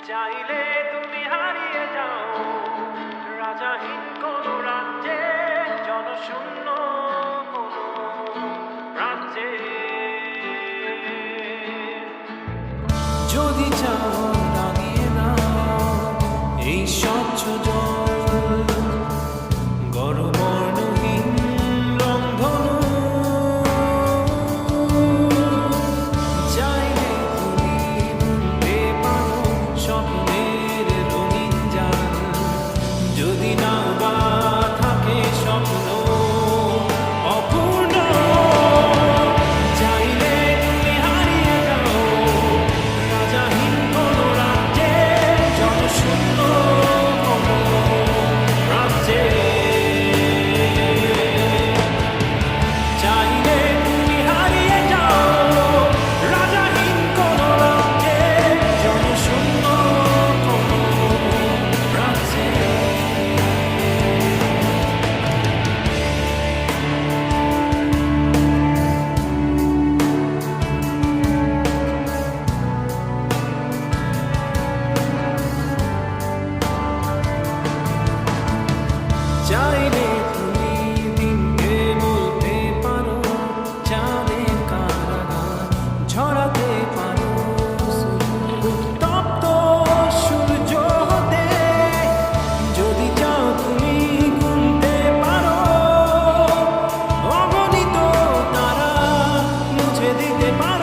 চাইলে তুমি হারিয়ে যাও রাজাহীন কোন রাজ্যে, জনশূন্য কোন রাজ্যে। যদি চাও লাগিয়ে নাও এই স্বচ্ছ জল, গর্বর্ণহীন রংধনু। চাইলে তুমি বুনতে পারো স্বপ্নের রঙিন জাল, যদি না বা থাকে স্বপ্ন অপূর্ণ। চাইলে তুমি হারিয়ে যাও রাজাহীন কোন রাজ্যে, জনশূন্য কোন রাজ্যে। চাইলে তুমি হারিয়ে যাও রাজাহীন কোন রাজ্যে, জনশূন্য কোন রাজ্যে। চাইলে তুমি দিনকে বলতে পারো চাঁদের কারাগার, ঝরাতে পারো তপ্ত সূর্য হতে। যদি চাও তুমি গুনতে পারো অগণিত তারা, মুছে দিতে পারো